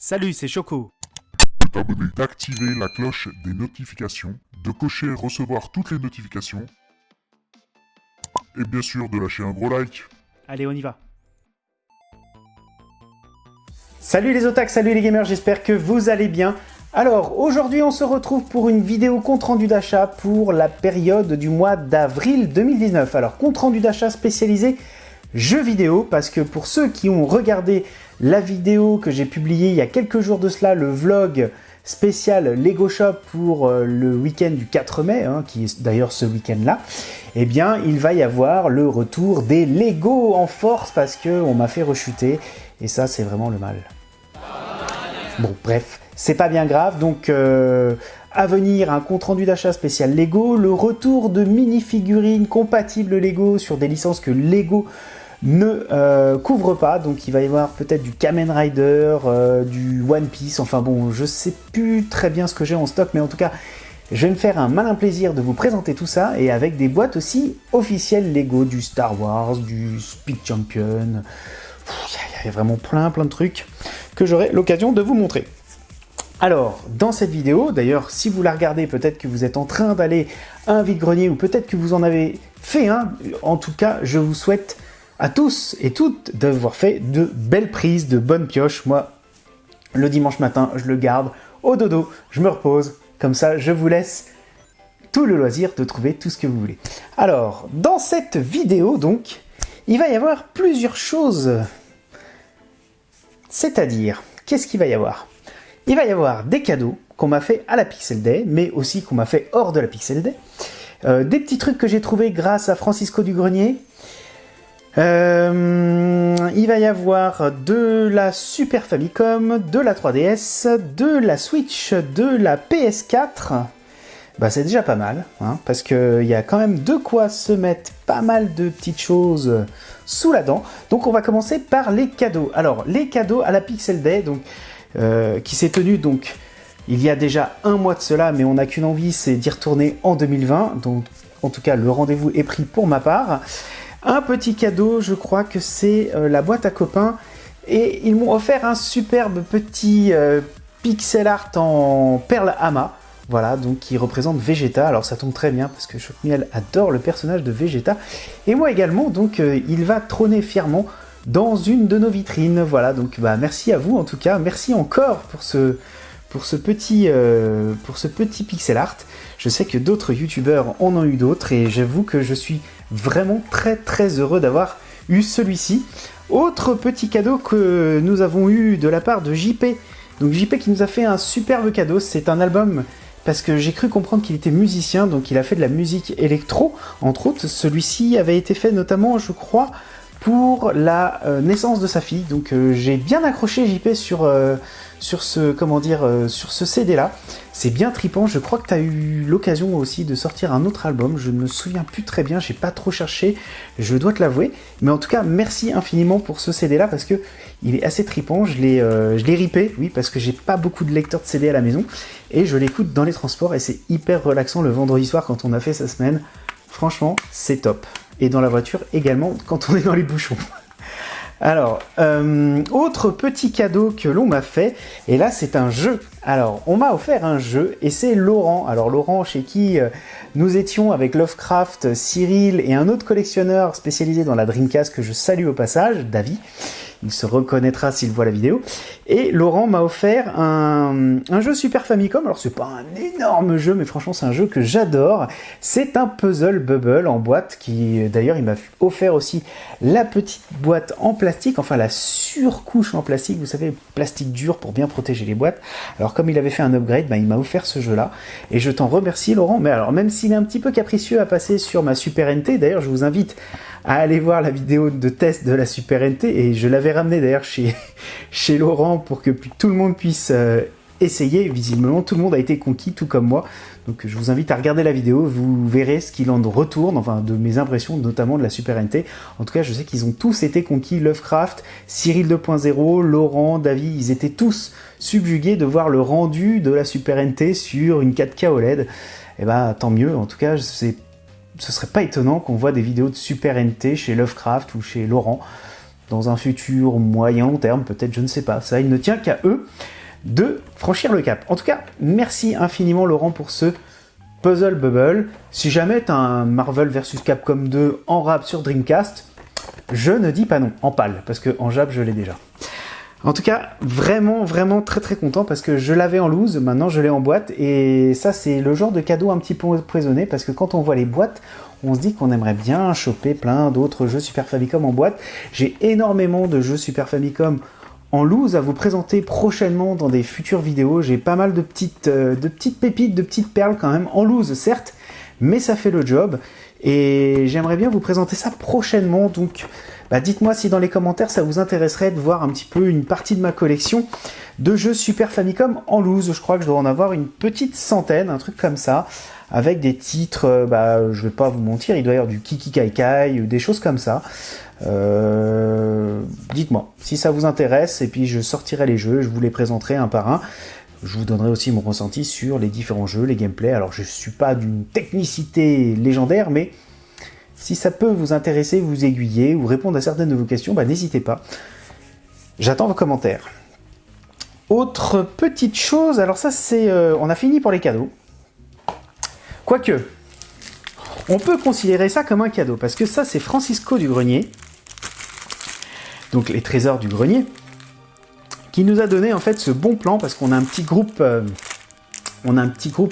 Salut, c'est Choco. De t'abonner, d'activer la cloche des notifications, de cocher recevoir toutes les notifications, et bien sûr de lâcher un gros like. Allez, on y va. Salut les otaks, salut les gamers, j'espère que vous allez bien. Alors, aujourd'hui on se retrouve pour une vidéo compte rendu d'achat pour la période du mois d'avril 2019. Alors, compte rendu d'achat spécialisé jeux vidéo, parce que pour ceux qui ont regardé la vidéo que j'ai publiée il y a quelques jours de cela, le vlog spécial Lego Shop pour le week-end du 4 mai, qui est d'ailleurs ce week-end-là, eh bien, il va y avoir le retour des Lego en force parce qu'on m'a fait rechuter, et ça, c'est vraiment le mal. Bon, bref, c'est pas bien grave, donc à venir un compte rendu d'achat spécial Lego, le retour de mini-figurines compatibles Lego sur des licences que Lego ne couvre pas, donc il va y avoir peut-être du Kamen Rider, du One Piece, enfin bon, je sais plus très bien ce que j'ai en stock, mais en tout cas, je vais me faire un malin plaisir de vous présenter tout ça, et avec des boîtes aussi officielles Lego, du Star Wars, du Speed Champion, il y a vraiment plein de trucs que j'aurai l'occasion de vous montrer. Alors, dans cette vidéo, d'ailleurs, si vous la regardez, peut-être que vous êtes en train d'aller à un vide-grenier, ou peut-être que vous en avez fait un, en tout cas, je vous souhaite à tous et toutes d'avoir fait de belles prises, de bonnes pioches. Moi, le dimanche matin, je le garde au dodo, je me repose, comme ça, je vous laisse tout le loisir de trouver tout ce que vous voulez. Alors, dans cette vidéo, donc, il va y avoir plusieurs choses. C'est-à-dire, qu'est-ce qu'il va y avoir ? Il va y avoir des cadeaux qu'on m'a fait à la Pixel Day, mais aussi qu'on m'a fait hors de la Pixel Day. Des petits trucs que j'ai trouvés grâce à Francisco du Grenier. Il va y avoir de la Super Famicom, de la 3DS, de la Switch, de la PS4. Bah, c'est déjà pas mal, parce qu'il y a quand même de quoi se mettre pas mal de petites choses sous la dent. Donc on va commencer par les cadeaux. Alors, les cadeaux à la Pixel Day, donc, qui s'est tenu donc il y a déjà un mois de cela, mais on n'a qu'une envie, c'est d'y retourner en 2020. Donc, en tout cas, le rendez-vous est pris pour ma part. Un petit cadeau, je crois que c'est la boîte à copains. Et ils m'ont offert un superbe petit pixel art en perle Hama. Voilà, donc qui représente Vegeta. Alors ça tombe très bien parce que Choc-Miel adore le personnage de Vegeta. Et moi également, donc il va trôner fièrement dans une de nos vitrines. Voilà, donc bah, merci à vous en tout cas. Merci encore pour ce petit pixel art. Je sais que d'autres youtubeurs en ont eu d'autres et j'avoue que je suis vraiment très heureux d'avoir eu celui-ci. Autre petit cadeau que nous avons eu de la part de JP. Donc JP qui nous a fait un superbe cadeau, c'est un album parce que j'ai cru comprendre qu'il était musicien, donc il a fait de la musique électro, entre autres. Celui-ci avait été fait notamment, je crois, pour la naissance de sa fille. Donc j'ai bien accroché JP sur ce CD-là. C'est bien trippant. Je crois que tu as eu l'occasion aussi de sortir un autre album. Je ne me souviens plus très bien, j'ai pas trop cherché, je dois te l'avouer. Mais en tout cas, merci infiniment pour ce CD-là parce que il est assez trippant. Je l'ai ripé, oui, parce que j'ai pas beaucoup de lecteurs de CD à la maison et je l'écoute dans les transports et c'est hyper relaxant le vendredi soir quand on a fait sa semaine. Franchement, c'est top. Et dans la voiture également quand on est dans les bouchons. Alors, autre petit cadeau que l'on m'a fait, et là c'est un jeu. Alors, on m'a offert un jeu, et c'est Laurent. Alors Laurent, chez qui nous étions avec Lovecraft, Cyril et un autre collectionneur spécialisé dans la Dreamcast que je salue au passage, Davy. Il se reconnaîtra s'il voit la vidéo. Et Laurent m'a offert un jeu Super Famicom. Alors c'est pas un énorme jeu, mais franchement c'est un jeu que j'adore. C'est un Puzzle Bubble en boîte qui, d'ailleurs, il m'a offert aussi la petite boîte en plastique, enfin la surcouche en plastique, vous savez, plastique dur pour bien protéger les boîtes. Alors comme il avait fait un upgrade, il m'a offert ce jeu-là. Et je t'en remercie Laurent. Mais alors même s'il est un petit peu capricieux à passer sur ma Super NT, d'ailleurs je vous invite à aller voir la vidéo de test de la Super NT, et je l'avais ramené d'ailleurs chez Laurent pour que tout le monde puisse essayer. Visiblement tout le monde a été conquis, tout comme moi, donc je vous invite à regarder la vidéo, vous verrez ce qu'il en retourne, enfin de mes impressions, notamment de la Super NT. En tout cas je sais qu'ils ont tous été conquis, Lovecraft, Cyril 2.0, Laurent, Davy, ils étaient tous subjugués de voir le rendu de la Super NT sur une 4K OLED. Et bah tant mieux, en tout cas ce serait pas étonnant qu'on voit des vidéos de Super NT chez Lovecraft ou chez Laurent. dans un futur moyen long terme, peut-être, je ne sais pas. Ça, il ne tient qu'à eux de franchir le cap. En tout cas, merci infiniment Laurent pour ce Puzzle Bubble. Si jamais tu as un Marvel vs Capcom 2 en rap sur Dreamcast, je ne dis pas non, en pâle, parce que en jap je l'ai déjà. En tout cas, vraiment, vraiment très très content parce que je l'avais en loose, maintenant je l'ai en boîte et ça c'est le genre de cadeau un petit peu empoisonné parce que quand on voit les boîtes, on se dit qu'on aimerait bien choper plein d'autres jeux Super Famicom en boîte. J'ai énormément de jeux Super Famicom en loose à vous présenter prochainement dans des futures vidéos. J'ai pas mal de petites pépites, de petites perles quand même, en loose certes, mais ça fait le job. Et j'aimerais bien vous présenter ça prochainement, donc dites-moi si dans les commentaires ça vous intéresserait de voir un petit peu une partie de ma collection de jeux Super Famicom en loose. Je crois que je dois en avoir une petite centaine, un truc comme ça, avec des titres, je vais pas vous mentir, il doit y avoir du Kiki Kai Kai, des choses comme ça. Dites-moi si ça vous intéresse et puis je sortirai les jeux, je vous les présenterai un par un. Je vous donnerai aussi mon ressenti sur les différents jeux, les gameplays. Alors je ne suis pas d'une technicité légendaire, mais si ça peut vous intéresser, vous aiguiller ou répondre à certaines de vos questions, n'hésitez pas. J'attends vos commentaires. Autre petite chose, alors ça c'est... on a fini pour les cadeaux. Quoique, on peut considérer ça comme un cadeau, parce que ça c'est Francisco du Grenier, donc les trésors du grenier, qui nous a donné en fait ce bon plan, parce qu'on a un petit groupe,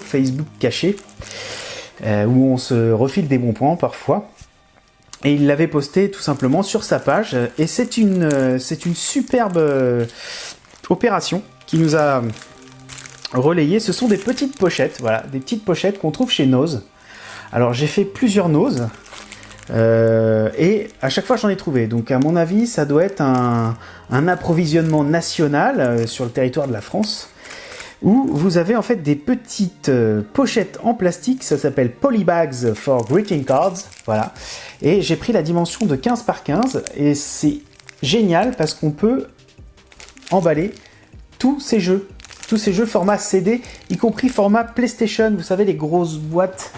Facebook caché, où on se refile des bons plans parfois, et il l'avait posté tout simplement sur sa page, et c'est une superbe opération qui nous a relayé. Ce sont des petites pochettes, voilà, des petites pochettes qu'on trouve chez Nose. Alors j'ai fait plusieurs Nose, et à chaque fois j'en ai trouvé, donc à mon avis ça doit être un approvisionnement national sur le territoire de la France, où vous avez en fait des petites pochettes en plastique, ça s'appelle Polybags for Greeting Cards, voilà, et j'ai pris la dimension de 15 par 15, et c'est génial parce qu'on peut emballer tous ces jeux format CD, y compris format PlayStation, vous savez les grosses boîtes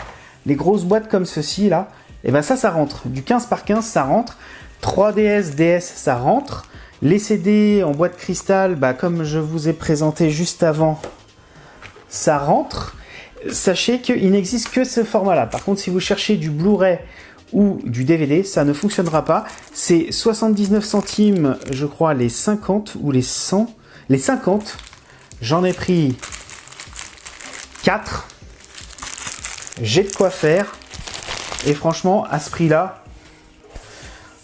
comme ceci là, et ça rentre, du 15 par 15 ça rentre, 3DS, DS ça rentre, les CD en boîte cristal, comme je vous ai présenté juste avant, ça rentre. Sachez qu'il n'existe que ce format là, par contre si vous cherchez du Blu-ray ou du DVD, ça ne fonctionnera pas, c'est 79 centimes je crois les 50 ou les 100, les 50, j'en ai pris 4, j'ai de quoi faire, et franchement, à ce prix-là,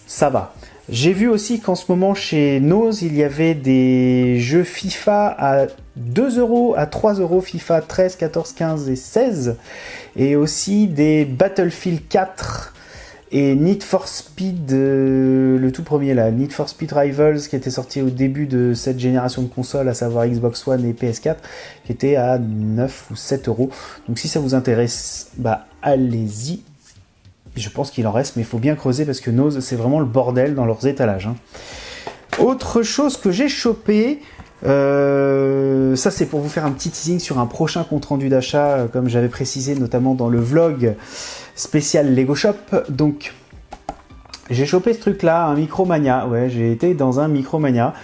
ça va. J'ai vu aussi qu'en ce moment, chez Nose, il y avait des jeux FIFA à 2 €, à 3 €, FIFA 13, 14, 15 et 16, et aussi des Battlefield 4 et Need for Speed, le tout premier là, Need for Speed Rivals, qui était sorti au début de cette génération de consoles, à savoir Xbox One et PS4, qui était à 9 ou 7 €. Donc si ça vous intéresse, allez-y. Je pense qu'il en reste, mais il faut bien creuser parce que Nose, c'est vraiment le bordel dans leurs étalages. Autre chose que j'ai chopé, ça c'est pour vous faire un petit teasing sur un prochain compte rendu d'achat, comme j'avais précisé notamment dans le vlog spécial Lego Shop. Donc j'ai chopé ce truc là, un Micromania. Ouais, j'ai été dans un Micromania.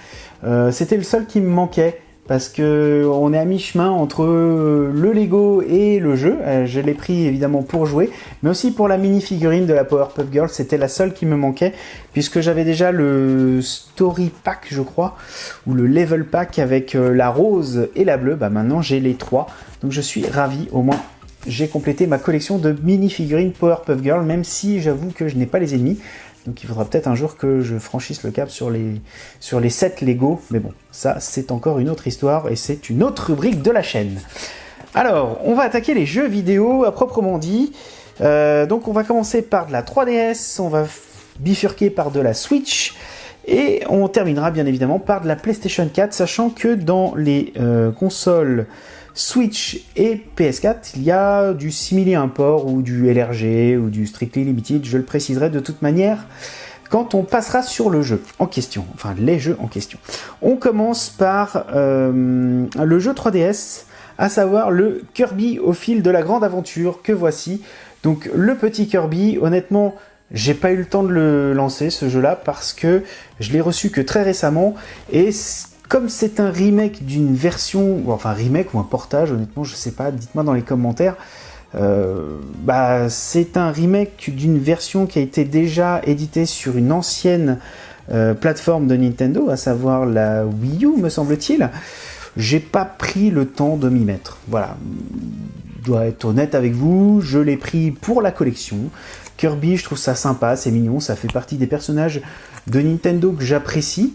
C'était le seul qui me manquait parce que on est à mi-chemin entre le Lego et le jeu. Je l'ai pris évidemment pour jouer, mais aussi pour la mini-figurine de la Powerpuff Girl. C'était la seule qui me manquait, puisque j'avais déjà le Story Pack, je crois, ou le Level Pack avec la rose et la bleue. Maintenant j'ai les trois, donc je suis ravi. Au moins j'ai complété ma collection de mini-figurines Powerpuff Girl, même si j'avoue que je n'ai pas les ennemis. Donc il faudra peut-être un jour que je franchisse le cap sur les 7 Lego. Mais bon, ça c'est encore une autre histoire et c'est une autre rubrique de la chaîne. Alors, on va attaquer les jeux vidéo à proprement dit. Donc on va commencer par de la 3DS, on va bifurquer par de la Switch. Et on terminera bien évidemment par de la PlayStation 4, sachant que dans les consoles Switch et PS4, il y a du simili-import ou du LRG ou du Strictly Limited, je le préciserai de toute manière quand on passera sur le jeu en question, enfin les jeux en question. On commence par le jeu 3DS, à savoir le Kirby au fil de la grande aventure que voici. Donc le petit Kirby, honnêtement, J'ai pas eu le temps de le lancer ce jeu-là parce que je l'ai reçu que très récemment et comme c'est un remake d'une version, enfin remake ou un portage, honnêtement je sais pas, dites-moi dans les commentaires. C'est un remake d'une version qui a été déjà éditée sur une ancienne plateforme de Nintendo, à savoir la Wii U me semble-t-il. J'ai pas pris le temps de m'y mettre. Voilà, je dois être honnête avec vous, je l'ai pris pour la collection. Kirby, je trouve ça sympa, c'est mignon, ça fait partie des personnages de Nintendo que j'apprécie.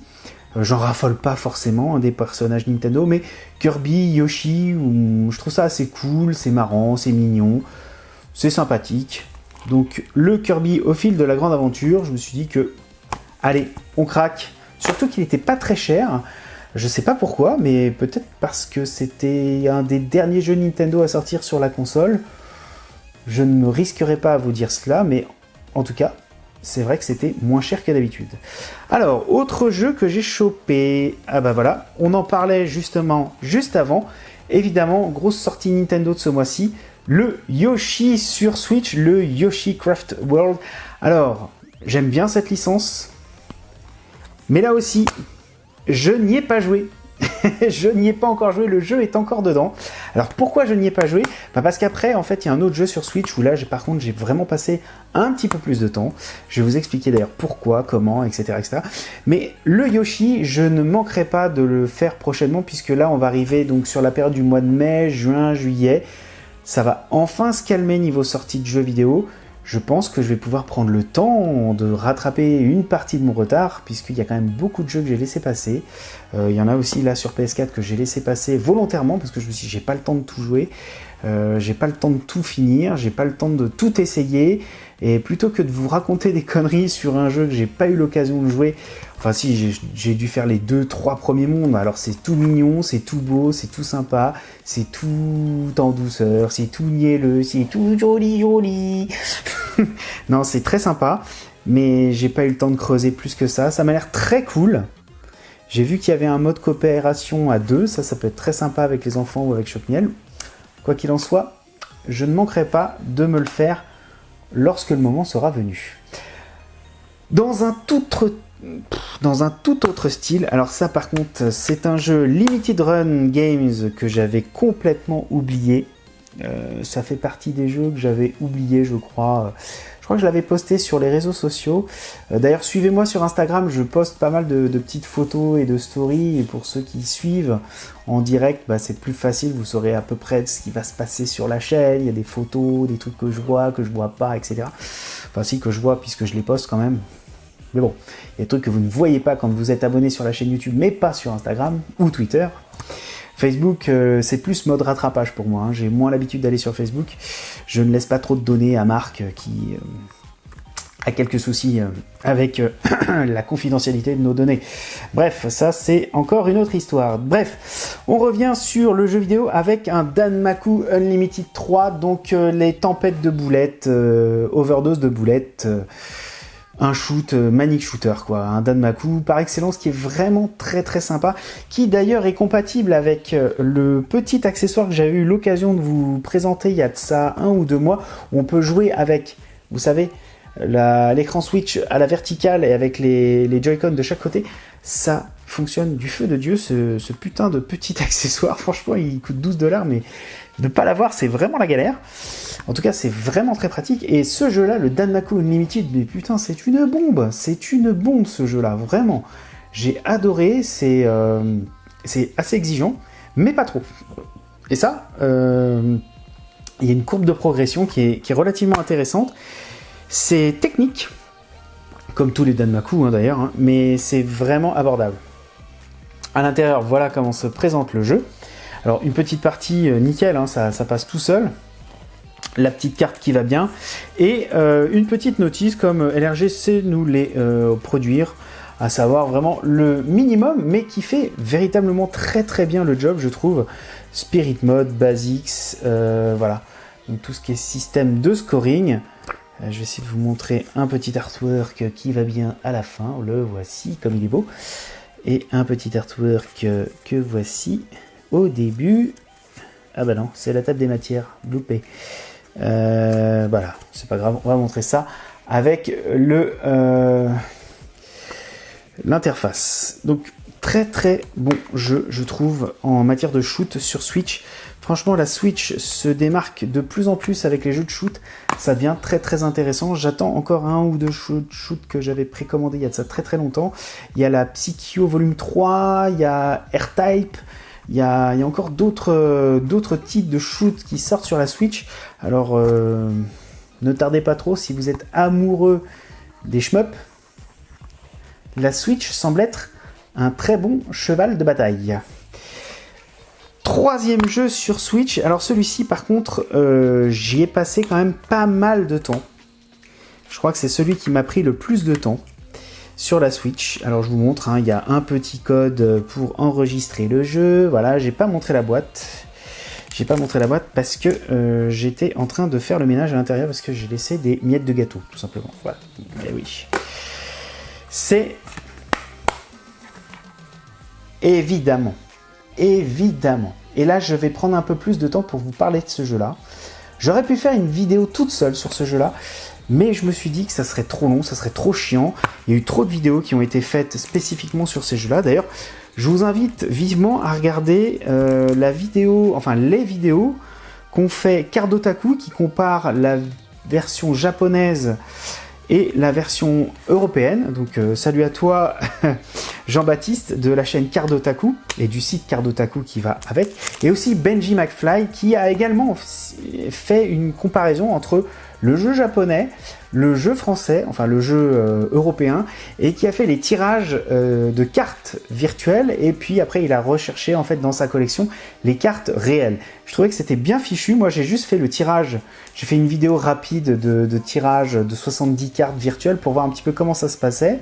J'en raffole pas forcément des personnages Nintendo, mais Kirby, Yoshi, je trouve ça assez cool, c'est marrant, c'est mignon, c'est sympathique. Donc le Kirby au fil de la grande aventure, je me suis dit que, allez, on craque. Surtout qu'il n'était pas très cher, je sais pas pourquoi, mais peut-être parce que c'était un des derniers jeux Nintendo à sortir sur la console. Je ne me risquerai pas à vous dire cela, mais en tout cas, c'est vrai que c'était moins cher que d'habitude. Alors, autre jeu que j'ai chopé. Ah bah voilà, on en parlait justement juste avant. Évidemment, grosse sortie Nintendo de ce mois-ci. Le Yoshi sur Switch, le Yoshi Craft World. Alors, j'aime bien cette licence. Mais là aussi, je n'y ai pas joué. Je n'y ai pas encore joué, le jeu est encore dedans. Alors pourquoi je n'y ai pas joué ? Parce qu'après, en fait, il y a un autre jeu sur Switch où là, par contre, j'ai vraiment passé un petit peu plus de temps. Je vais vous expliquer d'ailleurs pourquoi, comment, etc., etc. Mais le Yoshi, je ne manquerai pas de le faire prochainement puisque là, on va arriver donc sur la période du mois de mai, juin, juillet. Ça va enfin se calmer niveau sortie de jeux vidéo. Je pense que je vais pouvoir prendre le temps de rattraper une partie de mon retard, puisqu'il y a quand même beaucoup de jeux que j'ai laissé passer. Il y en a aussi là sur PS4 que j'ai laissé passer volontairement, parce que je me suis dit, j'ai pas le temps de tout jouer, j'ai pas le temps de tout finir, j'ai pas le temps de tout essayer, et plutôt que de vous raconter des conneries sur un jeu que j'ai pas eu l'occasion de jouer, enfin si, j'ai dû faire les 2-3 premiers mondes, alors c'est tout mignon, c'est tout beau, c'est tout sympa, c'est tout en douceur, c'est tout mielleux, c'est tout joli joli. Non, c'est très sympa, mais j'ai pas eu le temps de creuser plus que ça. Ça m'a l'air très cool. J'ai vu qu'il y avait un mode coopération à 2, ça peut être très sympa avec les enfants ou avec Chocmiel. Quoi qu'il en soit, je ne manquerai pas de me le faire lorsque le moment sera venu. Dans un tout autre style, alors ça par contre, c'est un jeu Limited Run Games que j'avais complètement oublié. Ça fait partie des jeux que j'avais oubliés, je crois. Je crois que je l'avais posté sur les réseaux sociaux. D'ailleurs, suivez-moi sur Instagram, je poste pas mal de petites photos et de stories. Et pour ceux qui suivent en direct, c'est plus facile, vous saurez à peu près ce qui va se passer sur la chaîne. Il y a des photos, des trucs que je vois pas, etc. Enfin si, que je vois puisque je les poste quand même. Mais bon, il y a des trucs que vous ne voyez pas quand vous êtes abonné sur la chaîne YouTube, mais pas sur Instagram ou Twitter. Facebook, c'est plus mode rattrapage pour moi. J'ai moins l'habitude d'aller sur Facebook. Je ne laisse pas trop de données à Marc qui a quelques soucis avec la confidentialité de nos données. Bref, ça c'est encore une autre histoire. Bref, on revient sur le jeu vidéo avec un Danmaku Unlimited 3, donc les tempêtes de boulettes, overdose de boulettes. Un shoot, manic shooter quoi, un Danmaku par excellence qui est vraiment très très sympa, qui d'ailleurs est compatible avec le petit accessoire que j'avais eu l'occasion de vous présenter il y a de ça 1 ou 2 mois, où on peut jouer avec, vous savez, l'écran Switch à la verticale et avec les Joy-Con de chaque côté. Ça fonctionne du feu de Dieu, ce putain de petit accessoire. Franchement, il coûte $12, mais ne pas l'avoir, c'est vraiment la galère. En tout cas, c'est vraiment très pratique. Et ce jeu-là, le Danmaku Unlimited, mais putain, c'est une bombe. C'est une bombe, ce jeu-là, vraiment. J'ai adoré, c'est assez exigeant, mais pas trop. Et ça, il y a une courbe de progression qui est relativement intéressante. C'est technique, comme tous les Danmaku d'ailleurs, mais c'est vraiment abordable. À l'intérieur, voilà comment se présente le jeu. Alors une petite partie nickel, ça passe tout seul. La petite carte qui va bien. Et une petite notice comme LRG sait nous les produire, à savoir vraiment le minimum, mais qui fait véritablement très très bien le job, je trouve. Spirit Mode, Basics, voilà. Donc tout ce qui est système de scoring. Je vais essayer de vous montrer un petit artwork qui va bien à la fin. Le voici, comme il est beau. Et un petit artwork que voici au début. Ah bah non, c'est la table des matières, loupé. Voilà, c'est pas grave, on va montrer ça avec l'interface. Donc très très bon jeu, je trouve, en matière de shoot sur Switch. Franchement, la Switch se démarque de plus en plus avec les jeux de shoot. Ça devient très très intéressant. J'attends encore un ou deux shoot que j'avais précommandé il y a de ça très très longtemps. Il y a la Psycho Volume 3, il y a R-Type, il y a encore d'autres types de shoot qui sortent sur la Switch. Alors, ne tardez pas trop si vous êtes amoureux des shmups. La Switch semble être un très bon cheval de bataille. Troisième jeu sur Switch. Alors celui-ci, par contre, j'y ai passé quand même pas mal de temps. Je crois que c'est celui qui m'a pris le plus de temps sur la Switch. Alors je vous montre, hein, il y a un petit code pour enregistrer le jeu. Voilà, j'ai pas montré la boîte. J'ai pas montré la boîte parce que j'étais en train de faire le ménage à l'intérieur parce que j'ai laissé des miettes de gâteau, tout simplement. Voilà. Et oui. C'est évidemment. Et là, je vais prendre un peu plus de temps pour vous parler de ce jeu-là. J'aurais pu faire une vidéo toute seule sur ce jeu-là, mais je me suis dit que ça serait trop long, ça serait trop chiant. Il y a eu trop de vidéos qui ont été faites spécifiquement sur ces jeux-là. D'ailleurs, je vous invite vivement à regarder les vidéos qu'ont fait Cardotaku, qui compare la version japonaise et la version européenne. Donc salut à toi Jean-Baptiste de la chaîne Cardotaku et du site Cardotaku qui va avec, et aussi Benji McFly qui a également fait une comparaison entre le jeu japonais, le jeu français, enfin le jeu européen, et qui a fait les tirages de cartes virtuelles, et puis après il a recherché en fait dans sa collection les cartes réelles. Je trouvais que c'était bien fichu. Moi j'ai juste fait le tirage, j'ai fait une vidéo rapide de tirage de 70 cartes virtuelles pour voir un petit peu comment ça se passait,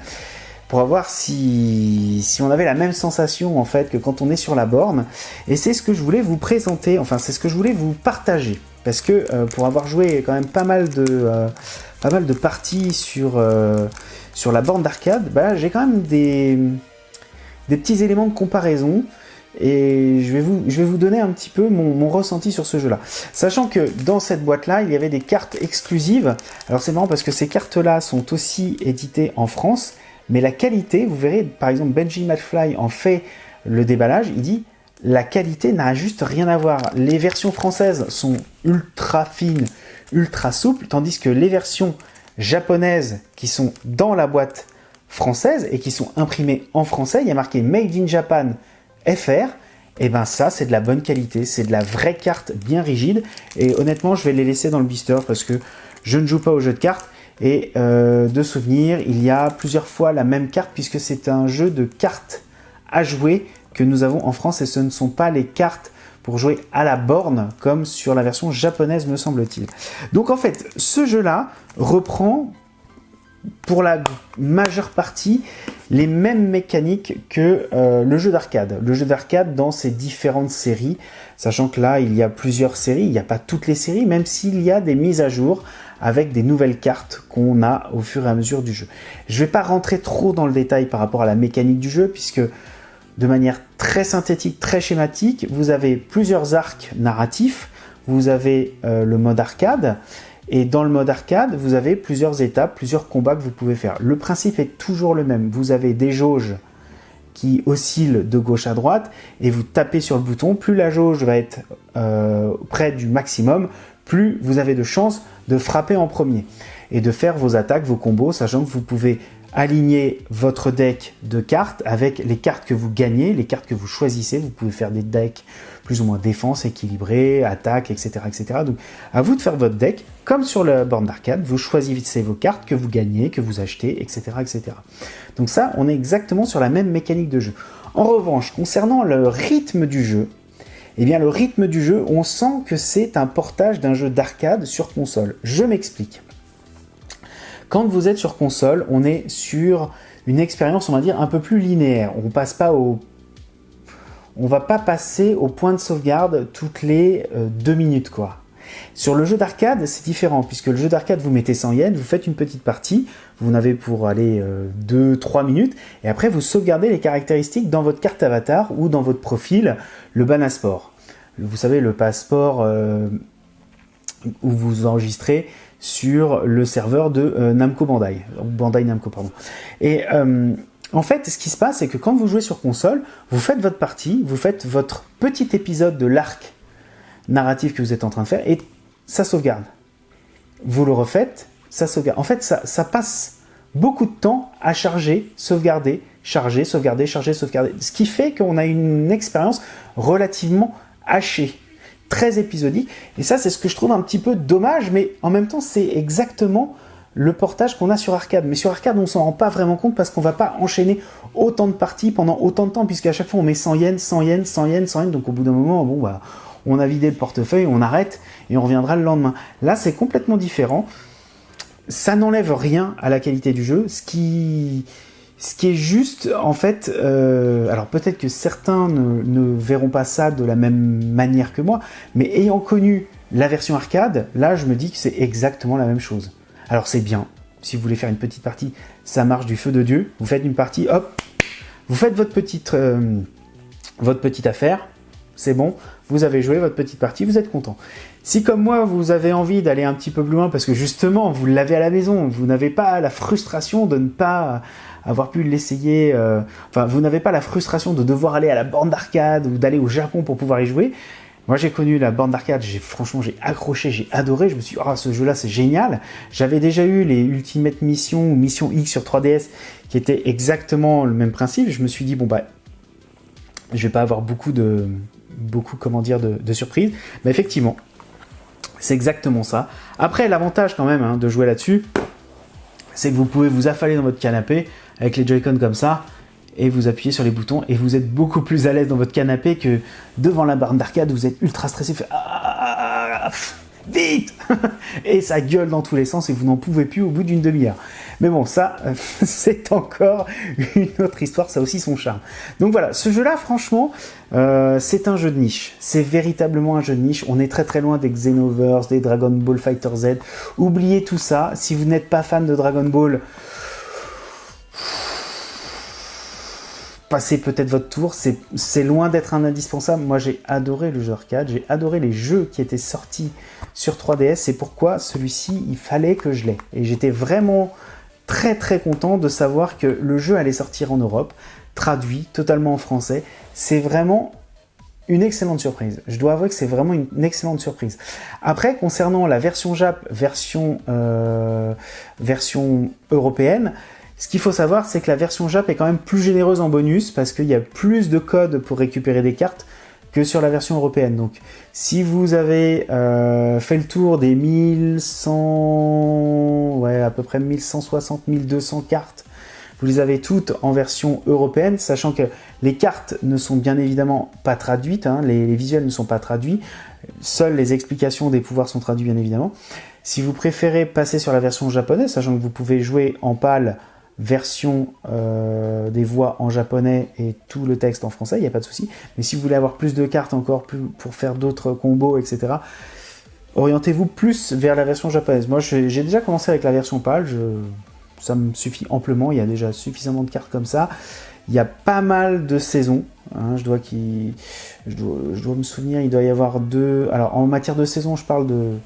pour voir si on avait la même sensation en fait que quand on est sur la borne. Et c'est ce que je voulais vous présenter, enfin c'est ce que je voulais vous partager, parce que pour avoir joué quand même pas mal de parties sur la borne d'arcade, bah, j'ai quand même des petits éléments de comparaison, et je vais vous donner un petit peu mon ressenti sur ce jeu-là. Sachant que dans cette boîte-là, il y avait des cartes exclusives. Alors c'est marrant parce que ces cartes-là sont aussi éditées en France, mais la qualité, vous verrez, par exemple, Benji McFly en fait le déballage, il dit la qualité n'a juste rien à voir. Les versions françaises sont ultra fines, ultra souples, tandis que les versions japonaises qui sont dans la boîte française et qui sont imprimées en français, il y a marqué Made in Japan FR, et ben ça c'est de la bonne qualité, c'est de la vraie carte bien rigide, et honnêtement je vais les laisser dans le blister parce que je ne joue pas aux jeux de cartes. Et de souvenir, il y a plusieurs fois la même carte puisque c'est un jeu de cartes à jouer que nous avons en France, et ce ne sont pas les cartes pour jouer à la borne comme sur la version japonaise me semble-t-il. Donc en fait, ce jeu-là reprend pour la majeure partie les mêmes mécaniques que le jeu d'arcade. Le jeu d'arcade dans ses différentes séries, sachant que là il y a plusieurs séries, il n'y a pas toutes les séries, même s'il y a des mises à jour avec des nouvelles cartes qu'on a au fur et à mesure du jeu. Je ne vais pas rentrer trop dans le détail par rapport à la mécanique du jeu, puisque de manière très synthétique, très schématique, vous avez plusieurs arcs narratifs, vous avez le mode arcade, et dans le mode arcade, vous avez plusieurs étapes, plusieurs combats que vous pouvez faire. Le principe est toujours le même, vous avez des jauges qui oscillent de gauche à droite, et vous tapez sur le bouton, plus la jauge va être près du maximum, plus vous avez de chances de frapper en premier et de faire vos attaques, vos combos, sachant que vous pouvez aligner votre deck de cartes avec les cartes que vous gagnez, les cartes que vous choisissez. Vous pouvez faire des decks plus ou moins défense, équilibré, attaque, etc., etc. Donc à vous de faire votre deck, comme sur la borne d'arcade, vous choisissez vos cartes que vous gagnez, que vous achetez, etc., etc. Donc ça, on est exactement sur la même mécanique de jeu. En revanche, concernant le rythme du jeu, eh bien le rythme du jeu, on sent que c'est un portage d'un jeu d'arcade sur console. Je m'explique. Quand vous êtes sur console, on est sur une expérience, on va dire, un peu plus linéaire. On va pas passer au point de sauvegarde toutes les 2 minutes, quoi. Sur le jeu d'arcade, c'est différent, puisque le jeu d'arcade, vous mettez 100 yens, vous faites une petite partie, vous en avez pour aller 2-3 minutes, et après vous sauvegardez les caractéristiques dans votre carte avatar ou dans votre profil, le Banasport. Vous savez, le passeport où vous enregistrez sur le serveur de Namco Bandai, Bandai Namco, pardon. Et en fait, ce qui se passe, c'est que quand vous jouez sur console, vous faites votre partie, vous faites votre petit épisode de l'arc narratif que vous êtes en train de faire, et ça sauvegarde. Vous le refaites, ça sauvegarde. En fait, ça passe beaucoup de temps à charger, sauvegarder, charger, sauvegarder, charger, sauvegarder. Ce qui fait qu'on a une expérience relativement hachée, très épisodique. Et ça, c'est ce que je trouve un petit peu dommage, mais en même temps, c'est exactement le portage qu'on a sur arcade. Mais sur arcade, on s'en rend pas vraiment compte parce qu'on va pas enchaîner autant de parties pendant autant de temps, puisqu'à chaque fois, on met 100 yens, 100 yens, 100 yens, 100 yens. Donc au bout d'un moment, bon, bah, on a vidé le portefeuille, on arrête et on reviendra le lendemain. Là, c'est complètement différent. Ça n'enlève rien à la qualité du jeu. Ce qui est juste, en fait, alors peut-être que certains ne verront pas ça de la même manière que moi, mais ayant connu la version arcade, là, je me dis que c'est exactement la même chose. Alors c'est bien, si vous voulez faire une petite partie, ça marche du feu de Dieu. Vous faites une partie, hop, vous faites votre petite affaire, c'est bon, vous avez joué votre petite partie, vous êtes content. Si comme moi, vous avez envie d'aller un petit peu plus loin, parce que justement, vous l'avez à la maison, vous n'avez pas la frustration de ne pas avoir pu l'essayer, vous n'avez pas la frustration de devoir aller à la borne d'arcade ou d'aller au Japon pour pouvoir y jouer. Moi, j'ai connu la borne d'arcade, franchement, j'ai accroché, j'ai adoré, je me suis dit, ce jeu-là, c'est génial. J'avais déjà eu les Ultimate Mission ou Mission X sur 3DS, qui étaient exactement le même principe. Je me suis dit, je vais pas avoir beaucoup de surprises. Mais effectivement, c'est exactement ça. Après, l'avantage quand même de jouer là-dessus, c'est que vous pouvez vous affaler dans votre canapé avec les Joy-Con comme ça, et vous appuyez sur les boutons, et vous êtes beaucoup plus à l'aise dans votre canapé que devant la borne d'arcade, vous êtes ultra stressé, vite et ça gueule dans tous les sens, et vous n'en pouvez plus au bout d'une demi-heure. Mais bon, ça, c'est encore une autre histoire, ça a aussi son charme. Donc voilà, ce jeu-là, franchement, c'est un jeu de niche. C'est véritablement un jeu de niche. On est très très loin des Xenoverse, des Dragon Ball Fighter Z. Oubliez tout ça. Si vous n'êtes pas fan de Dragon Ball, passez peut-être votre tour. C'est loin d'être un indispensable. Moi, j'ai adoré le jeu arcade. J'ai adoré les jeux qui étaient sortis sur 3DS. C'est pourquoi celui-ci, il fallait que je l'aie. Et j'étais vraiment très très content de savoir que le jeu allait sortir en Europe, traduit totalement en français. C'est vraiment une excellente surprise. Je dois avouer que c'est vraiment une excellente surprise. Après, concernant la version Jap, version européenne, ce qu'il faut savoir, c'est que la version Jap est quand même plus généreuse en bonus parce qu'il y a plus de codes pour récupérer des cartes que sur la version européenne. Donc, si vous avez fait le tour des 1100, à peu près 1160, 1200 cartes, vous les avez toutes en version européenne, sachant que les cartes ne sont bien évidemment pas traduites, les visuels ne sont pas traduits, seules les explications des pouvoirs sont traduits bien évidemment. Si vous préférez passer sur la version japonaise, sachant que vous pouvez jouer en PAL, version des voix en japonais et tout le texte en français, il n'y a pas de souci. Mais si vous voulez avoir plus de cartes encore pour faire d'autres combos, etc., orientez-vous plus vers la version japonaise. Moi, j'ai déjà commencé avec la version PAL, ça me suffit amplement, il y a déjà suffisamment de cartes comme ça. Il y a pas mal de saisons, je dois me souvenir, il doit y avoir 2... Alors, en matière de saison, je parle de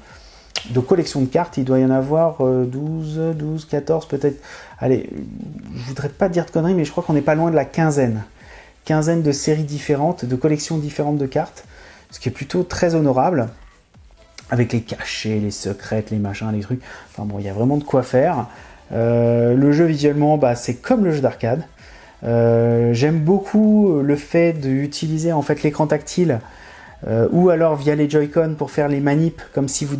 collection de cartes, il doit y en avoir 12, 14 peut-être. Allez, je voudrais pas dire de conneries, mais je crois qu'on n'est pas loin de la quinzaine de séries différentes, de collections différentes de cartes, ce qui est plutôt très honorable, avec les cachets, les secrètes, les machins, les trucs. Enfin bon, il y a vraiment de quoi faire. Le jeu visuellement, c'est comme le jeu d'arcade. J'aime beaucoup le fait d'utiliser en fait l'écran tactile, ou alors via les Joy-Con pour faire les manips, comme si vous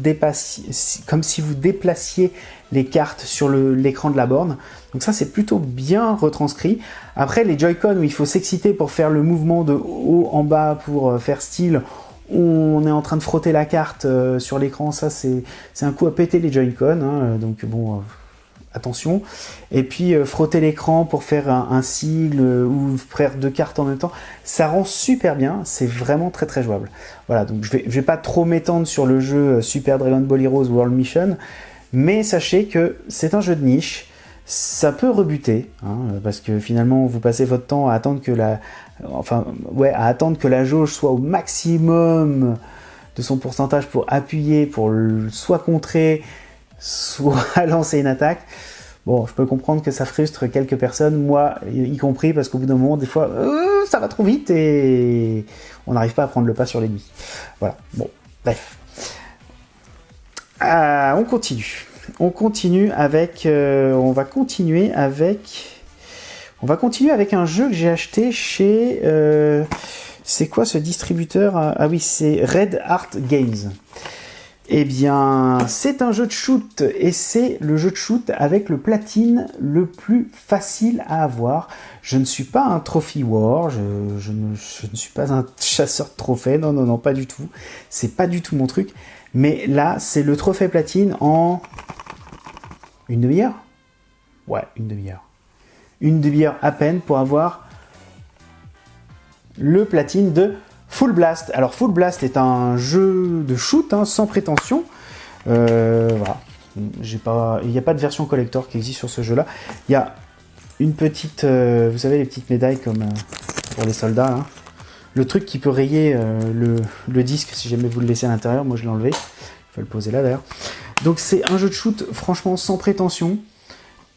déplaciez les cartes sur l'écran de la borne. Donc ça, c'est plutôt bien retranscrit. Après, les Joy-Con où il faut s'exciter pour faire le mouvement de haut en bas pour faire style, on est en train de frotter la carte sur l'écran, ça c'est un coup à péter les Joy-Con, donc bon... attention, et puis frotter l'écran pour faire un sigle ou faire 2 cartes en même temps, ça rend super bien, c'est vraiment très très jouable. Voilà, donc je vais pas trop m'étendre sur le jeu Super Dragon Ball Heroes World Mission, mais sachez que c'est un jeu de niche, ça peut rebuter, parce que finalement vous passez votre temps à attendre que la jauge soit au maximum de son pourcentage pour appuyer, pour soit contrer, soit lancer une attaque. Bon, je peux comprendre que ça frustre quelques personnes, moi y compris, parce qu'au bout d'un moment, des fois, ça va trop vite et on n'arrive pas à prendre le pas sur l'ennemi. Voilà, bon, bref. On continue. On va continuer avec un jeu que j'ai acheté chez... c'est quoi ce distributeur? Ah oui, c'est Red Art Games. Eh bien, c'est un jeu de shoot, et c'est le jeu de shoot avec le platine le plus facile à avoir. Je ne suis pas un trophy war, je ne suis pas un chasseur de trophées, non, pas du tout. C'est pas du tout mon truc. Mais là, c'est le trophée platine en... une demi-heure? Ouais, une demi-heure. Une demi-heure à peine pour avoir le platine de Full Blast. Alors Full Blast est un jeu de shoot sans prétention. Voilà. Il n'y a pas de version collector qui existe sur ce jeu-là. Il y a une petite... vous savez, les petites médailles comme pour les soldats. Hein. Le truc qui peut rayer le disque si jamais vous le laissez à l'intérieur. Moi, je l'ai enlevé. Il faut le poser là, d'ailleurs. Donc c'est un jeu de shoot, franchement, sans prétention,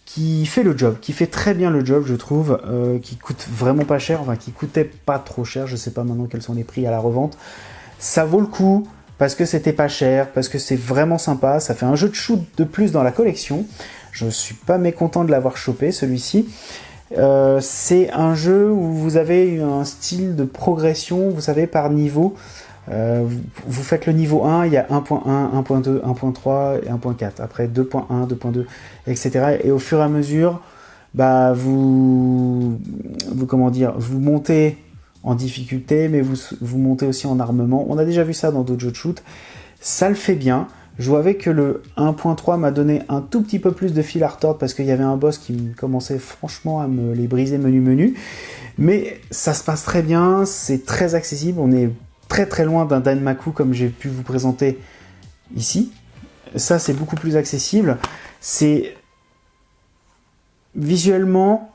qui fait le job, qui fait très bien le job, je trouve, qui coûte vraiment pas cher, enfin qui coûtait pas trop cher, je sais pas maintenant quels sont les prix à la revente. Ça vaut le coup, parce que c'était pas cher, parce que c'est vraiment sympa, ça fait un jeu de shoot de plus dans la collection. Je suis pas mécontent de l'avoir chopé, celui-ci. C'est un jeu où vous avez un style de progression, vous savez, par niveau. Vous faites le niveau 1, il y a 1.1, 1.2, 1.3 et 1.4. Après 2.1, 2.2, etc. Et au fur et à mesure, vous montez en difficulté, mais vous montez aussi en armement. On a déjà vu ça dans d'autres jeux de shoot. Ça le fait bien. Je vois que le 1.3 m'a donné un tout petit peu plus de fil à retordre parce qu'il y avait un boss qui commençait franchement à me les briser menu. Mais ça se passe très bien, c'est très accessible. On est très très loin d'un Danmaku comme j'ai pu vous présenter ici. Ça, c'est beaucoup plus accessible. C'est visuellement,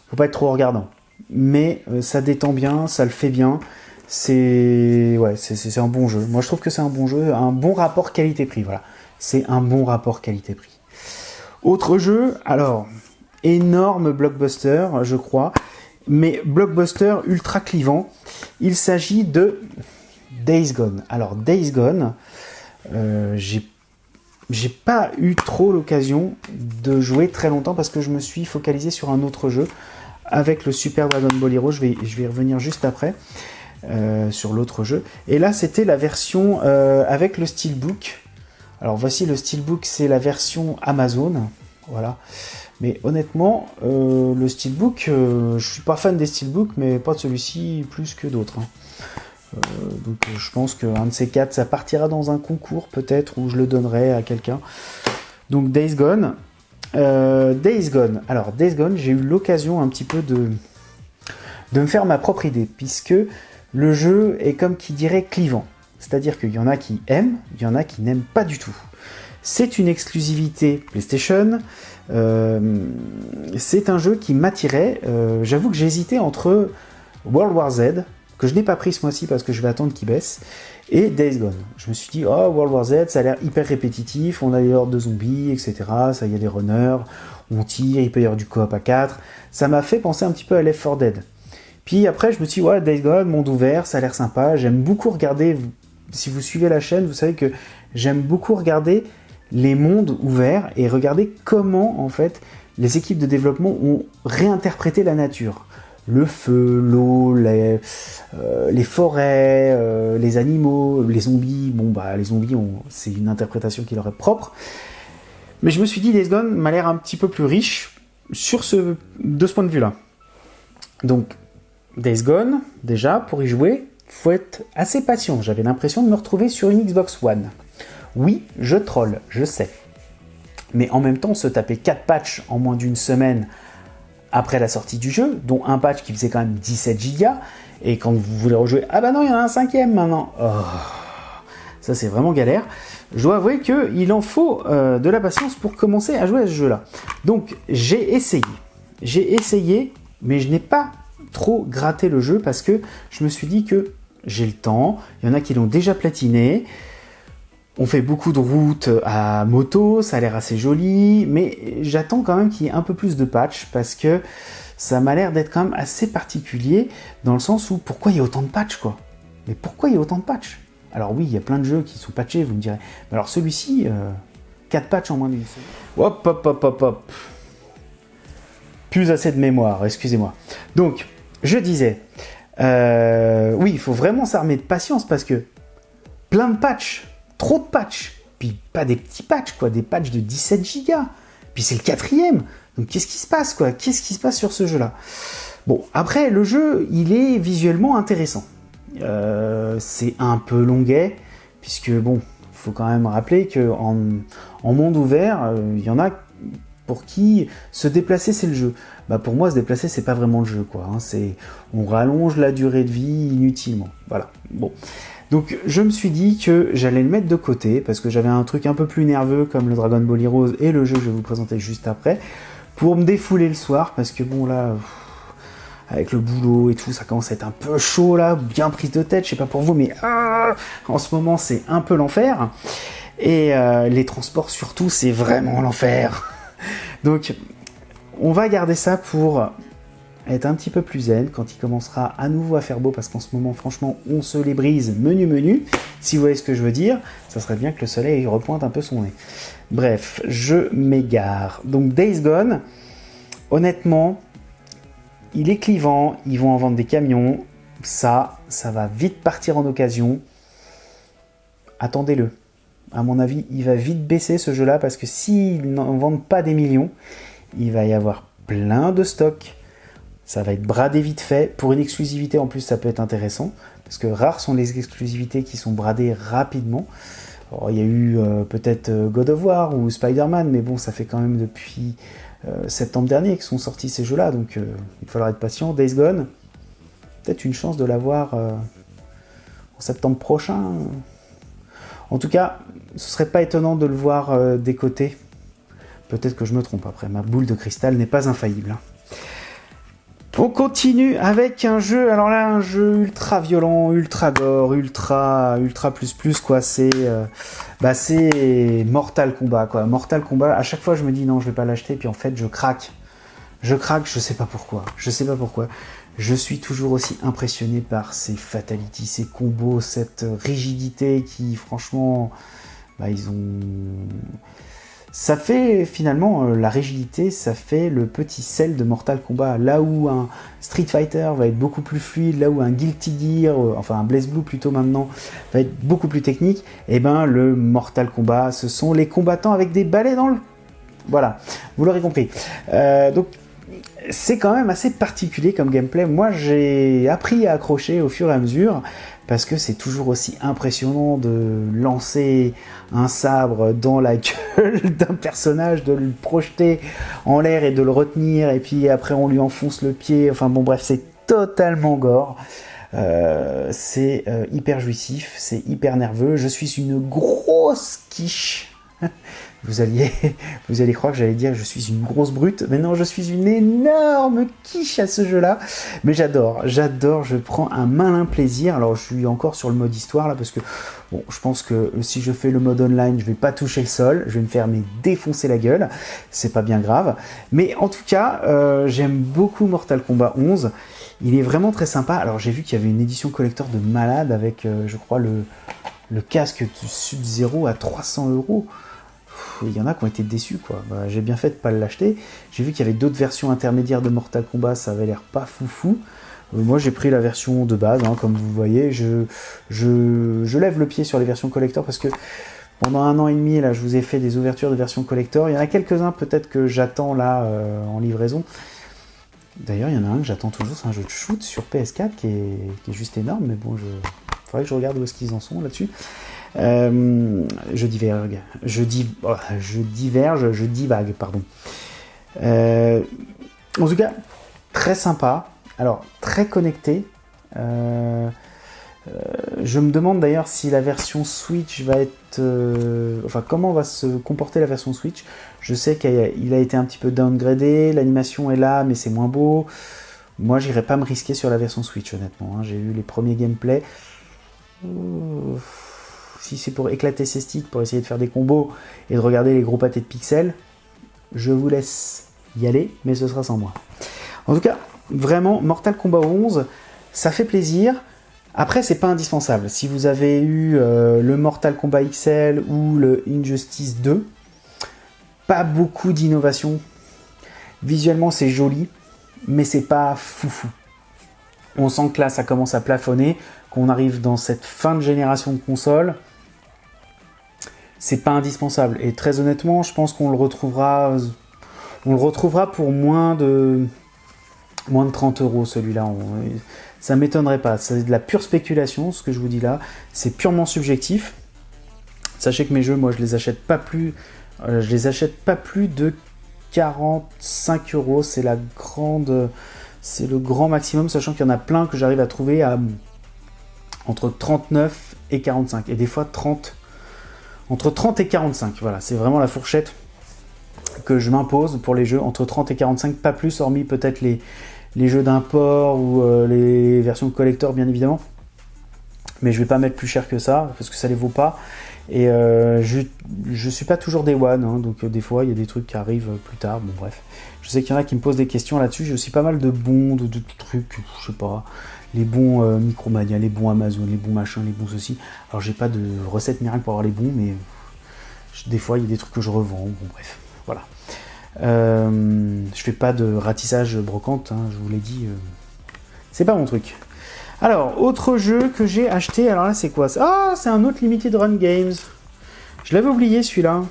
faut pas être trop regardant, mais ça détend bien, ça le fait bien. C'est un bon jeu. Moi, je trouve que c'est un bon jeu, un bon rapport qualité-prix. Voilà, c'est un bon rapport qualité-prix. Autre jeu, alors énorme blockbuster, je crois. Mais blockbuster ultra clivant, il s'agit de Days Gone. Alors Days Gone, j'ai pas eu trop l'occasion de jouer très longtemps parce que je me suis focalisé sur un autre jeu avec le Super Dragon Ball Hero. Je vais y revenir juste après sur l'autre jeu. Et là, c'était la version avec le Steelbook. Alors voici le Steelbook, c'est la version Amazon. Voilà. Mais honnêtement, le Steelbook, je suis pas fan des Steelbooks, mais pas de celui-ci plus que d'autres. Donc je pense qu'un de ces quatre, ça partira dans un concours peut-être, où je le donnerai à quelqu'un. Donc Days Gone. Alors Days Gone, j'ai eu l'occasion un petit peu de me faire ma propre idée, puisque le jeu est comme qui dirait clivant. C'est-à-dire qu'il y en a qui aiment, il y en a qui n'aiment pas du tout. C'est une exclusivité PlayStation. C'est un jeu qui m'attirait. J'avoue que j'ai hésité entre World War Z, que je n'ai pas pris ce mois-ci parce que je vais attendre qu'il baisse, et Days Gone. Je me suis dit, oh, World War Z, ça a l'air hyper répétitif, on a des hordes de zombies, etc. Ça, il y a des runners, on tire, il peut y avoir du coop à 4. Ça m'a fait penser un petit peu à Left 4 Dead. Puis après, je me suis dit, ouais, Days Gone, monde ouvert, ça a l'air sympa. J'aime beaucoup regarder, si vous suivez la chaîne, vous savez que j'aime beaucoup regarder les mondes ouverts et regarder comment, en fait, les équipes de développement ont réinterprété la nature. Le feu, l'eau, les forêts, les animaux, les zombies. Bon, les zombies, c'est une interprétation qui leur est propre. Mais je me suis dit, Days Gone m'a l'air un petit peu plus riche de ce point de vue-là. Donc, Days Gone, déjà, pour y jouer, faut être assez patient. J'avais l'impression de me retrouver sur une Xbox One. Oui, je troll, je sais. Mais en même temps, se taper 4 patchs en moins d'une semaine après la sortie du jeu, dont un patch qui faisait quand même 17 Go, et quand vous voulez rejouer, ah bah non, il y en a un 5e maintenant. Oh, ça, c'est vraiment galère. Je dois avouer qu'il en faut de la patience pour commencer à jouer à ce jeu-là. Donc, j'ai essayé, mais je n'ai pas trop gratté le jeu parce que je me suis dit que j'ai le temps, il y en a qui l'ont déjà platiné. On fait beaucoup de routes à moto, ça a l'air assez joli, mais j'attends quand même qu'il y ait un peu plus de patch, parce que ça m'a l'air d'être quand même assez particulier, dans le sens où, pourquoi il y a autant de patch, quoi? Mais pourquoi il y a autant de patch? Alors oui, il y a plein de jeux qui sont patchés, vous me direz. Mais alors celui-ci, 4 patchs en moins d'une semaine. Hop, hop, hop, hop, hop. Plus assez de mémoire, excusez-moi. Donc, je disais, oui, il faut vraiment s'armer de patience, parce que plein de patchs, trop de patchs, puis pas des petits patchs, quoi, des patchs de 17 gigas. Puis c'est le 4e. Donc qu'est-ce qui se passe, quoi? Qu'est-ce qui se passe sur ce jeu-là? Bon, après, le jeu, il est visuellement intéressant. C'est un peu longuet, puisque, bon, il faut quand même rappeler qu'en monde ouvert, il y en a pour qui se déplacer, c'est le jeu. Bah, pour moi, se déplacer, c'est pas vraiment le jeu, quoi. Hein, on rallonge la durée de vie inutilement. Voilà, bon. Donc je me suis dit que j'allais le mettre de côté, parce que j'avais un truc un peu plus nerveux comme le Dragon Ball Heroes et le jeu que je vais vous présenter juste après, pour me défouler le soir, parce que bon là, avec le boulot et tout, ça commence à être un peu chaud là, bien prise de tête, je sais pas pour vous, mais en ce moment c'est un peu l'enfer, et les transports surtout, c'est vraiment l'enfer. Donc on va garder ça pour être un petit peu plus zen quand il commencera à nouveau à faire beau, parce qu'en ce moment franchement on se les brise menu, si vous voyez ce que je veux dire. Ça serait bien que le soleil repointe un peu son nez. Bref, je m'égare. Donc Days Gone, honnêtement, il est clivant, ils vont en vendre des camions, ça va vite partir en occasion. Attendez-le. À mon avis, il va vite baisser ce jeu-là, parce que s'ils n'en vendent pas des millions, il va y avoir plein de stocks. Ça va être bradé vite fait. Pour une exclusivité, en plus, ça peut être intéressant, parce que rares sont les exclusivités qui sont bradées rapidement. Alors, il y a eu peut-être God of War ou Spider-Man, mais bon, ça fait quand même depuis septembre dernier que sont sortis ces jeux-là, donc il va falloir être patient. Days Gone, peut-être une chance de l'avoir en septembre prochain. En tout cas, ce serait pas étonnant de le voir décoté. Peut-être que je me trompe après, ma boule de cristal n'est pas infaillible. Hein. On continue avec un jeu, alors là, un jeu ultra violent, ultra gore, ultra plus, quoi. C'est Mortal Kombat, quoi. Mortal Kombat, à chaque fois, je me dis non, je vais pas l'acheter, puis en fait, je craque. Je sais pas pourquoi. Je suis toujours aussi impressionné par ces fatalities, ces combos, cette rigidité qui, franchement, ils ont... Ça fait finalement, la rigidité, ça fait le petit sel de Mortal Kombat. Là où un Street Fighter va être beaucoup plus fluide, là où un Guilty Gear, enfin un BlazBlue plutôt maintenant, va être beaucoup plus technique, et ben le Mortal Kombat, ce sont les combattants avec des balais dans le... Voilà, vous l'aurez compris. Donc c'est quand même assez particulier comme gameplay. Moi j'ai appris à accrocher au fur et à mesure, parce que c'est toujours aussi impressionnant de lancer un sabre dans la gueule d'un personnage, de le projeter en l'air et de le retenir, et puis après on lui enfonce le pied, enfin bon bref, c'est totalement gore. C'est hyper jouissif, c'est hyper nerveux, je suis une grosse quiche. Vous alliez croire que j'allais dire je suis une grosse brute, mais non, je suis une énorme quiche à ce jeu-là. Mais j'adore, je prends un malin plaisir. Alors je suis encore sur le mode histoire là, parce que bon, je pense que si je fais le mode online, je vais pas toucher le sol, je vais me faire défoncer la gueule, c'est pas bien grave. Mais en tout cas, j'aime beaucoup Mortal Kombat 11. Il est vraiment très sympa. Alors j'ai vu qu'il y avait une édition collector de malade avec, je crois, le casque de Sub-Zero à 300 €. Il y en a qui ont été déçus, quoi. J'ai bien fait de pas l'acheter. J'ai vu qu'il y avait d'autres versions intermédiaires de Mortal Kombat, ça avait l'air pas foufou. Moi j'ai pris la version de base, hein, comme vous voyez. Je lève le pied sur les versions collector, parce que pendant 1 an et demi, là, je vous ai fait des ouvertures de versions collector. Il y en a quelques-uns peut-être que j'attends là en livraison. D'ailleurs, il y en a un que j'attends toujours, c'est un jeu de shoot sur PS4 qui est juste énorme, mais bon, faudrait que je regarde où est-ce qu'ils en sont là-dessus. Je divague, pardon. En tout cas, très sympa. Alors, très connecté. Je me demande d'ailleurs si la version Switch va être... comment va se comporter la version Switch. Je sais qu'il a été un petit peu downgradé, l'animation est là, mais c'est moins beau. Moi, j'irai pas me risquer sur la version Switch, honnêtement. Hein. J'ai eu les premiers gameplays. si c'est pour éclater ses sticks, pour essayer de faire des combos et de regarder les gros pâtés de pixels, je vous laisse y aller, mais ce sera sans moi. En tout cas, vraiment, Mortal Kombat 11, ça fait plaisir. Après, c'est pas indispensable. Si vous avez eu le Mortal Kombat XL ou le Injustice 2, pas beaucoup d'innovation. Visuellement, c'est joli, mais c'est pas foufou. On sent que là, ça commence à plafonner, qu'on arrive dans cette fin de génération de consoles. C'est pas indispensable. Et très honnêtement, je pense qu'on le retrouvera pour moins de 30 € celui-là. Ça m'étonnerait pas. C'est de la pure spéculation, ce que je vous dis là. C'est purement subjectif. Sachez que mes jeux, moi, je les achète pas plus de 45 €. C'est le grand maximum, sachant qu'il y en a plein que j'arrive à trouver à entre 39 et 45. Et des fois entre 30 et 45. Voilà, c'est vraiment la fourchette que je m'impose pour les jeux. Entre 30 et 45, pas plus, hormis peut-être les jeux d'import ou les versions collector, bien évidemment. Mais je vais pas mettre plus cher que ça, parce que ça les vaut pas. Et je suis pas toujours Day One, hein, donc des fois il y a des trucs qui arrivent plus tard. Bon bref, je sais qu'il y en a qui me posent des questions là-dessus. J'ai aussi pas mal de bons, de trucs, je sais pas, les bons Micromania, les bons Amazon, les bons machins, les bons ceci. Alors j'ai pas de recette miracle pour avoir les bons, mais des fois il y a des trucs que je revends. Bon bref, voilà. Je fais pas de ratissage brocante, hein, je vous l'ai dit, c'est pas mon truc. Alors, autre jeu que j'ai acheté, alors là c'est quoi? Ah, c'est un autre Limited Run Games. Je l'avais oublié celui-là.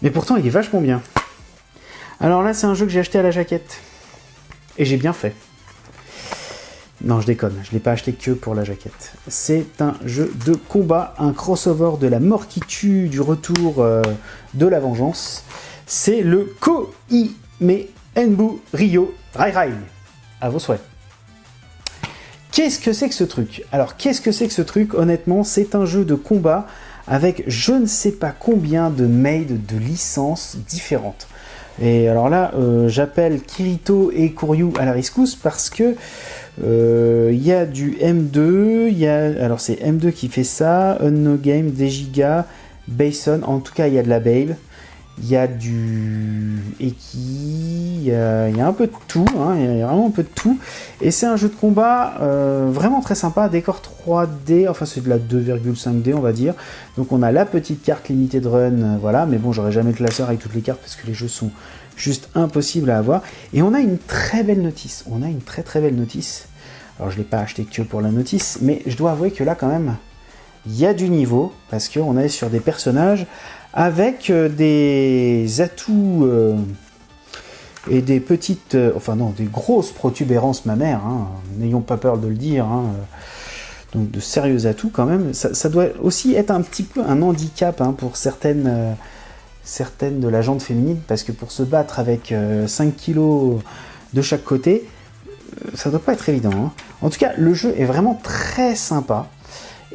Mais pourtant il est vachement bien. Alors là c'est un jeu que j'ai acheté à la jaquette. Et j'ai bien fait. Non, je déconne, je ne l'ai pas acheté que pour la jaquette. C'est un jeu de combat, un crossover de la mort qui tue, du retour de la vengeance. C'est le Koime Enbu Ryo Rai Rai. À vos souhaits. Qu'est-ce que c'est que ce truc? Alors, qu'est-ce que c'est que ce truc? Honnêtement, c'est un jeu de combat avec je ne sais pas combien de made de licences différentes. Et alors là, j'appelle Kirito et Kuryu à la rescousse parce que y a du M2, alors c'est M2 qui fait ça, Unknown Game, Dejiga, Bason, en tout cas il y a de la Babe, il y a du Eki, il y a un peu de tout, hein, il y a vraiment un peu de tout, et c'est un jeu de combat vraiment très sympa, décor 3D, enfin c'est de la 2,5D on va dire, donc on a la petite carte Limited Run, voilà, mais bon j'aurais jamais le classeur avec toutes les cartes parce que les jeux sont juste impossibles à avoir, et on a une très belle notice, très belle notice, alors je l'ai pas acheté que pour la notice, mais je dois avouer que là quand même, il y a du niveau, parce qu'on est sur des personnages avec des atouts et des petites, des grosses protubérances mammaires, hein, n'ayons pas peur de le dire, hein, donc de sérieux atouts quand même. Ça doit aussi être un petit peu un handicap hein, pour certaines de la jante féminine, parce que pour se battre avec 5 kilos de chaque côté, ça doit pas être évident. Hein. En tout cas, le jeu est vraiment très sympa,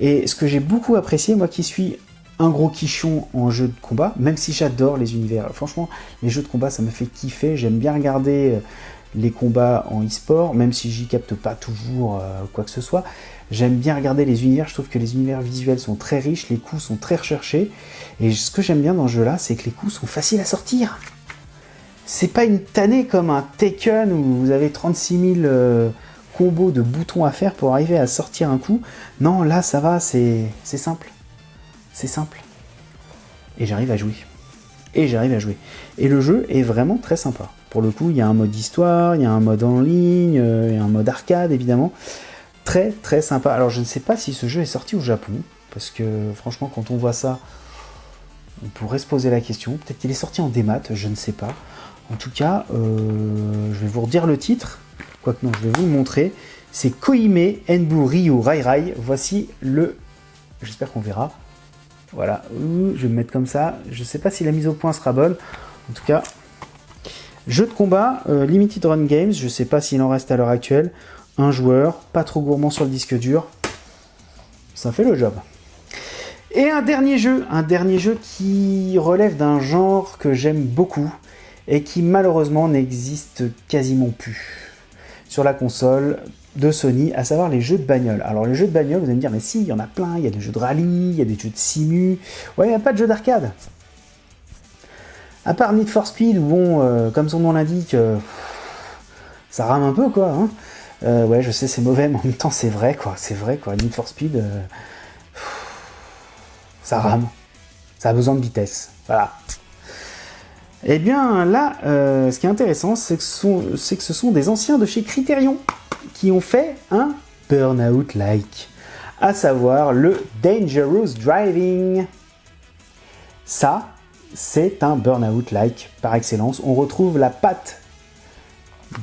et ce que j'ai beaucoup apprécié, moi qui suis un gros quichon en jeu de combat, même si j'adore les univers. Franchement, les jeux de combat, ça me fait kiffer. J'aime bien regarder les combats en e-sport, même si j'y capte pas toujours quoi que ce soit. J'aime bien regarder les univers. Je trouve que les univers visuels sont très riches, les coups sont très recherchés. Et ce que j'aime bien dans ce jeu-là, c'est que les coups sont faciles à sortir. C'est pas une tannée comme un Tekken où vous avez 36 000 combos de boutons à faire pour arriver à sortir un coup. Non, là, ça va, c'est simple. C'est simple. Et j'arrive à jouer. Et le jeu est vraiment très sympa. Pour le coup, il y a un mode histoire, il y a un mode en ligne, il y a un mode arcade, évidemment. Très, très sympa. Alors, je ne sais pas si ce jeu est sorti au Japon, parce que, franchement, quand on voit ça, on pourrait se poser la question. Peut-être qu'il est sorti en démat, je ne sais pas. En tout cas, je vais vous redire le titre. Quoique non, je vais vous le montrer. C'est Koime Enbu Ryo Rai Rai. Voici le... J'espère qu'on verra. Voilà, je vais me mettre comme ça. Je ne sais pas si la mise au point sera bonne. En tout cas, jeu de combat, Limited Run Games. Je ne sais pas s'il en reste à l'heure actuelle. Un joueur, pas trop gourmand sur le disque dur. Ça fait le job. Et un dernier jeu qui relève d'un genre que j'aime beaucoup et qui malheureusement n'existe quasiment plus. sur la console de Sony, à savoir les jeux de bagnole. Alors les jeux de bagnole, vous allez me dire, mais si, il y en a plein, il y a des jeux de rallye, il y a des jeux de simu, ouais, il n'y a pas de jeux d'arcade. À part Need for Speed, où bon, comme son nom l'indique, ça rame un peu, quoi. Hein. Ouais, je sais, c'est mauvais, mais en même temps, c'est vrai, quoi. C'est vrai, quoi. Need for Speed, ça rame. Ça a besoin de vitesse. Voilà. Et bien là, ce qui est intéressant, c'est que ce sont des anciens de chez Criterion qui ont fait un Burnout-like, à savoir le Dangerous Driving. Ça, c'est un Burnout-like par excellence. On retrouve la patte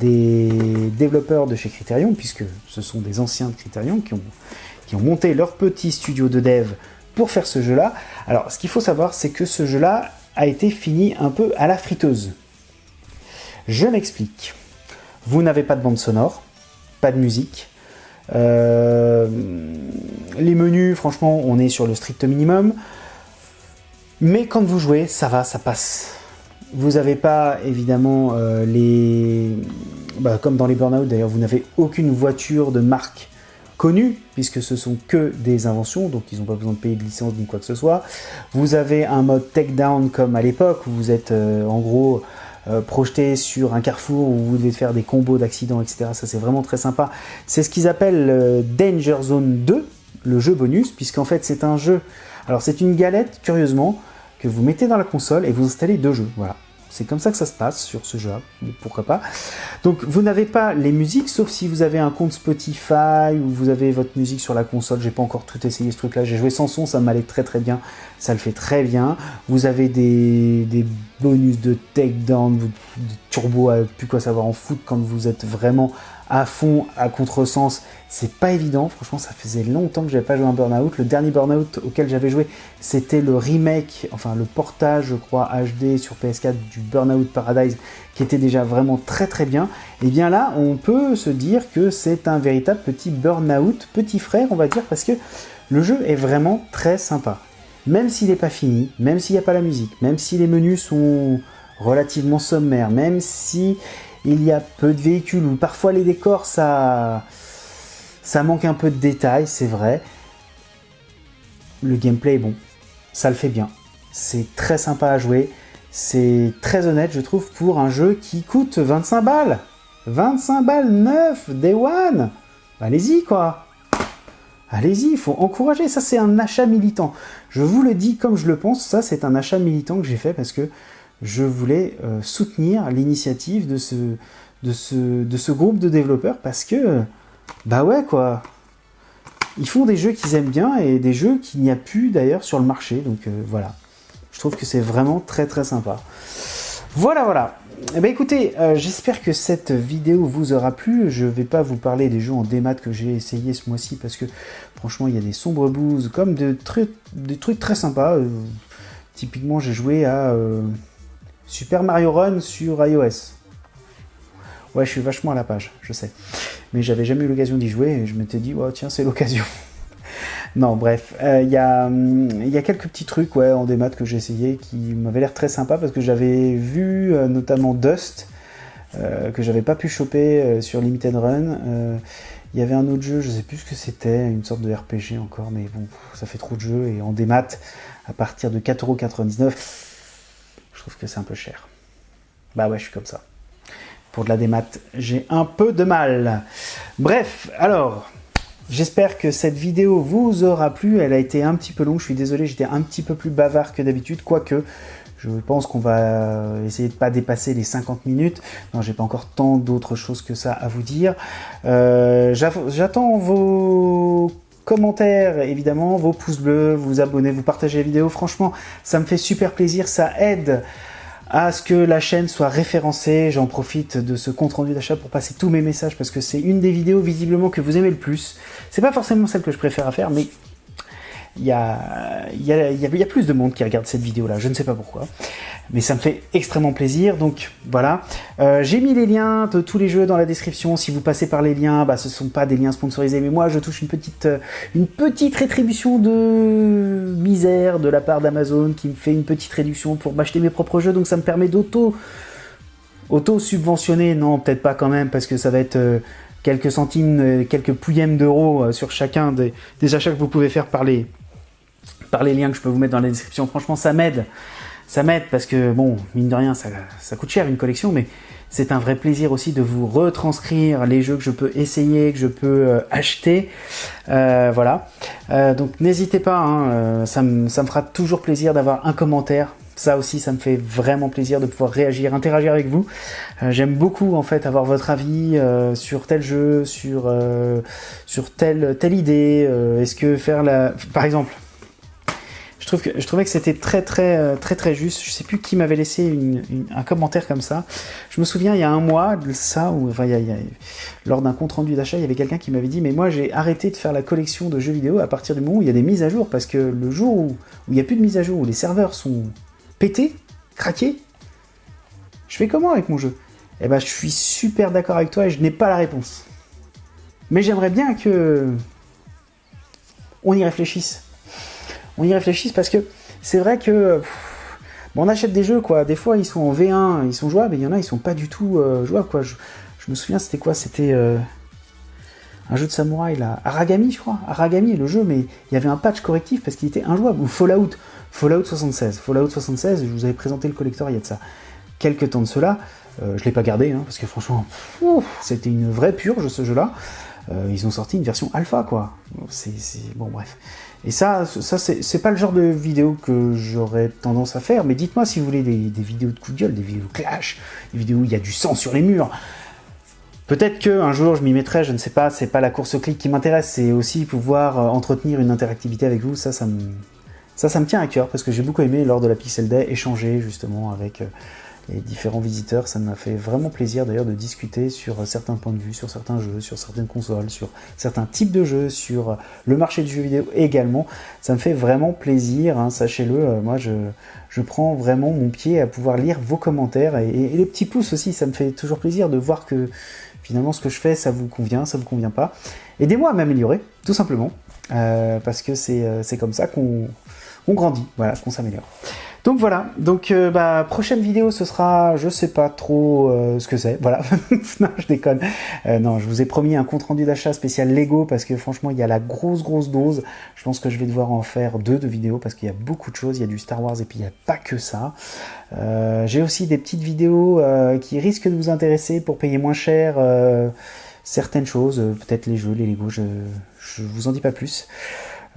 des développeurs de chez Criterion, puisque ce sont des anciens de Criterion qui ont monté leur petit studio de dev pour faire ce jeu-là. Alors, ce qu'il faut savoir, c'est que ce jeu-là a été fini un peu à la friteuse. Je m'explique. Vous n'avez pas de bande sonore, pas de musique. Les menus, franchement, on est sur le strict minimum. Mais quand vous jouez, ça va, ça passe. Vous n'avez pas, évidemment, comme dans les Burnout, d'ailleurs, vous n'avez aucune voiture de marque connus, puisque ce sont que des inventions, donc ils n'ont pas besoin de payer de licence ni quoi que ce soit. Vous avez un mode takedown comme à l'époque, où vous êtes en gros projeté sur un carrefour, où vous devez faire des combos d'accidents, etc. Ça c'est vraiment très sympa. C'est ce qu'ils appellent Danger Zone 2, le jeu bonus, puisqu'en fait c'est un jeu, alors c'est une galette, curieusement, que vous mettez dans la console et vous installez 2 jeux, voilà. C'est comme ça que ça se passe sur ce jeu-là, pourquoi pas. Donc vous n'avez pas les musiques, sauf si vous avez un compte Spotify ou vous avez votre musique sur la console. J'ai pas encore tout essayé ce truc-là, j'ai joué sans son, ça m'allait très très bien, ça le fait très bien. Vous avez des bonus de takedown, de turbo, plus quoi savoir en foot quand vous êtes vraiment à fond, à contresens. C'est pas évident, franchement ça faisait longtemps que j'avais pas joué à un Burnout. Le dernier Burnout auquel j'avais joué, c'était le remake, enfin le portage je crois HD sur PS4 du Burnout Paradise, qui était déjà vraiment très très bien. Et bien là on peut se dire que c'est un véritable petit Burnout, petit frère on va dire, parce que le jeu est vraiment très sympa. Même s'il n'est pas fini, même s'il n'y a pas la musique, même si les menus sont relativement sommaires, même si il y a peu de véhicules, ou parfois les décors ça manque un peu de détails, c'est vrai. Le gameplay est bon, ça le fait bien. C'est très sympa à jouer, c'est très honnête je trouve pour un jeu qui coûte 25 balles. 25 balles neuf, Day One. Allez-y quoi. Allez-y, il faut encourager, ça c'est un achat militant. Je vous le dis comme je le pense, ça c'est un achat militant que j'ai fait parce que je voulais soutenir l'initiative de ce groupe de développeurs parce que, bah ouais quoi, ils font des jeux qu'ils aiment bien et des jeux qu'il n'y a plus d'ailleurs sur le marché, donc voilà. Je trouve que c'est vraiment très très sympa. Voilà. Eh bien écoutez, j'espère que cette vidéo vous aura plu. Je ne vais pas vous parler des jeux en démat que j'ai essayé ce mois-ci parce que franchement il y a des sombres bouses comme des trucs très sympas. Typiquement j'ai joué à Super Mario Run sur iOS. Ouais, je suis vachement à la page, je sais. Mais j'avais jamais eu l'occasion d'y jouer et je m'étais dit, oh, tiens, c'est l'occasion. Non, bref, il y a quelques petits trucs en démat que j'ai essayé qui m'avaient l'air très sympa parce que j'avais vu notamment Dust, que j'avais pas pu choper sur Limited Run. Il y avait un autre jeu, je sais plus ce que c'était, une sorte de RPG encore, mais bon, ça fait trop de jeux et en démat, à partir de 4,99€, je trouve que c'est un peu cher. Bah ouais, je suis comme ça. Pour de la démat, j'ai un peu de mal. Bref, alors, j'espère que cette vidéo vous aura plu. Elle a été un petit peu longue, je suis désolé, j'étais un petit peu plus bavard que d'habitude, quoique je pense qu'on va essayer de ne pas dépasser les 50 minutes. Non, j'ai pas encore tant d'autres choses que ça à vous dire. J'attends vos commentaires, évidemment, vos pouces bleus, vous abonnez, vous partagez la vidéo. Franchement, ça me fait super plaisir, ça aide à ce que la chaîne soit référencée. J'en profite de ce compte rendu d'achat pour passer tous mes messages parce que c'est une des vidéos visiblement que vous aimez le plus. C'est pas forcément celle que je préfère à faire, mais il y a plus de monde qui regarde cette vidéo là, je ne sais pas pourquoi, mais ça me fait extrêmement plaisir. Donc voilà, j'ai mis les liens de tous les jeux dans la description. Si vous passez par les liens, bah, ce ne sont pas des liens sponsorisés, mais moi je touche une petite rétribution de misère de la part d'Amazon qui me fait une petite réduction pour m'acheter mes propres jeux, donc ça me permet Auto-subventionné, non, peut-être pas quand même, parce que ça va être quelques centimes, quelques pouillèmes d'euros sur chacun des achats que vous pouvez faire par les liens que je peux vous mettre dans la description. Franchement, ça m'aide. Ça m'aide parce que, bon, mine de rien, ça coûte cher une collection, mais c'est un vrai plaisir aussi de vous retranscrire les jeux que je peux essayer, que je peux acheter. Voilà. Donc n'hésitez pas, hein, ça me fera toujours plaisir d'avoir un commentaire. Ça aussi, ça me fait vraiment plaisir de pouvoir réagir, interagir avec vous. J'aime beaucoup en fait avoir votre avis sur tel jeu, sur telle idée. Est-ce que faire par exemple, je trouvais que c'était très juste. Je sais plus qui m'avait laissé un commentaire comme ça. Je me souviens il y a un mois de ça, lors d'un compte rendu d'achat, il y avait quelqu'un qui m'avait dit mais moi j'ai arrêté de faire la collection de jeux vidéo à partir du moment où il y a des mises à jour, parce que le jour où il n'y a plus de mise à jour, où les serveurs sont pétés, craqués, je fais comment avec mon jeu? Eh ben je suis super d'accord avec toi et je n'ai pas la réponse. Mais j'aimerais bien que on y réfléchisse. On y réfléchisse parce que c'est vrai que on achète des jeux quoi. Des fois ils sont en V1, ils sont jouables, et il y en a ils sont pas du tout jouables quoi. Je me souviens c'était quoi? C'était un jeu de samouraï là, Aragami je crois. Aragami le jeu, mais il y avait un patch correctif parce qu'il était injouable. Ou Fallout 76. Fallout 76, je vous avais présenté le collector il y a de ça quelques temps de cela. Je l'ai pas gardé hein, parce que franchement c'était une vraie purge ce jeu là. Ils ont sorti une version alpha quoi. Bon bref. Et ça c'est pas le genre de vidéo que j'aurais tendance à faire, mais dites-moi si vous voulez des vidéos de coup de gueule, des vidéos clash, des vidéos où il y a du sang sur les murs. Peut-être qu'un jour je m'y mettrai, je ne sais pas, c'est pas la course au clic qui m'intéresse, c'est aussi pouvoir entretenir une interactivité avec vous, ça me tient à cœur, parce que j'ai beaucoup aimé lors de la Pixel Day échanger justement avec les différents visiteurs. Ça m'a fait vraiment plaisir d'ailleurs de discuter sur certains points de vue, sur certains jeux, sur certaines consoles, sur certains types de jeux, sur le marché du jeu vidéo également. Ça me fait vraiment plaisir, hein, sachez-le, moi je prends vraiment mon pied à pouvoir lire vos commentaires et les petits pouces aussi, ça me fait toujours plaisir de voir que finalement ce que je fais ça vous convient pas. Aidez-moi à m'améliorer, tout simplement, parce que c'est comme ça qu'on grandit, voilà, qu'on s'améliore. Donc voilà, prochaine vidéo ce sera, je sais pas trop ce que c'est, voilà, non je déconne, non je vous ai promis un compte rendu d'achat spécial Lego parce que franchement il y a la grosse dose, je pense que je vais devoir en faire 2 de vidéos parce qu'il y a beaucoup de choses, il y a du Star Wars et puis il n'y a pas que ça. J'ai aussi des petites vidéos qui risquent de vous intéresser pour payer moins cher certaines choses, peut-être les jeux, les Lego, je vous en dis pas plus.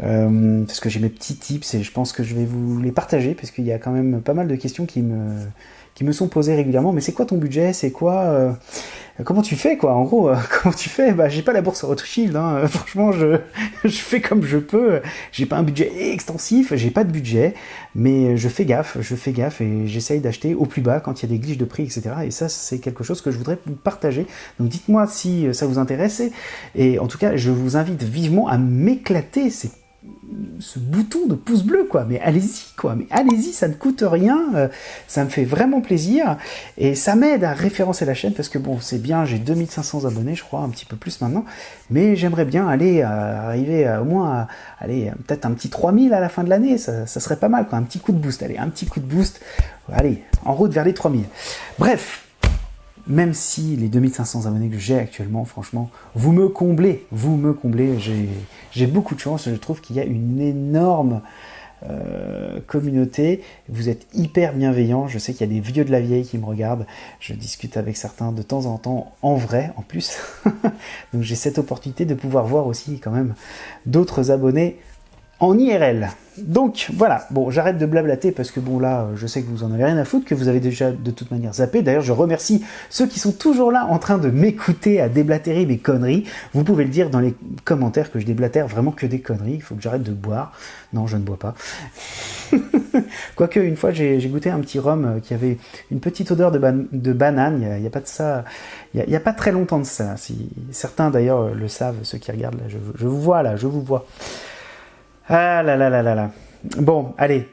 Parce que j'ai mes petits tips et je pense que je vais vous les partager parce qu'il y a quand même pas mal de questions qui me sont posées régulièrement. Mais c'est quoi ton budget? C'est quoi comment tu fais quoi? En gros, comment tu fais? J'ai pas la bourse Rothschild, hein. Franchement, je fais comme je peux. J'ai pas un budget extensif, j'ai pas de budget, mais je fais gaffe et j'essaye d'acheter au plus bas quand il y a des glitches de prix, etc. Et ça, c'est quelque chose que je voudrais vous partager. Donc dites-moi si ça vous intéresse et en tout cas, je vous invite vivement à m'éclater. Ce bouton de pouce bleu quoi, mais allez-y, ça ne coûte rien, ça me fait vraiment plaisir et ça m'aide à référencer la chaîne parce que bon c'est bien, j'ai 2500 abonnés je crois, un petit peu plus maintenant, mais j'aimerais bien arriver au moins à peut-être un petit 3000 à la fin de l'année, ça serait pas mal quoi, un petit coup de boost, allez, en route vers les 3000. Bref, même si les 2500 abonnés que j'ai actuellement, franchement, vous me comblez, j'ai beaucoup de chance, je trouve qu'il y a une énorme communauté, vous êtes hyper bienveillants, je sais qu'il y a des vieux de la vieille qui me regardent, je discute avec certains de temps en temps, en vrai en plus, donc j'ai cette opportunité de pouvoir voir aussi quand même d'autres abonnés en IRL. Donc voilà, bon j'arrête de blablater parce que bon là je sais que vous en avez rien à foutre, que vous avez déjà de toute manière zappé. D'ailleurs je remercie ceux qui sont toujours là en train de m'écouter à déblatérer mes conneries. Vous pouvez le dire dans les commentaires que je déblatère vraiment que des conneries, il faut que j'arrête de boire. Non je ne bois pas. Quoique une fois j'ai goûté un petit rhum qui avait une petite odeur de banane, il n'y a pas de ça, il y a pas très longtemps de ça. Si certains d'ailleurs le savent, ceux qui regardent là, je vous vois là, je vous vois. Ah là là là là là. Bon, allez,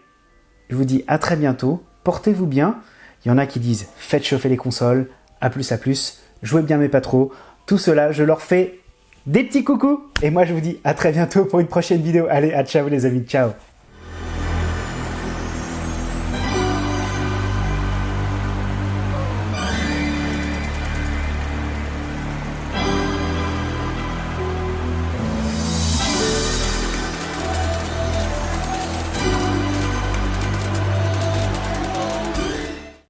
je vous dis à très bientôt, portez-vous bien. Il y en a qui disent faites chauffer les consoles, à plus, jouez bien mais pas trop. Tout cela, je leur fais des petits coucous. Et moi je vous dis à très bientôt pour une prochaine vidéo. Allez, à ciao les amis, ciao.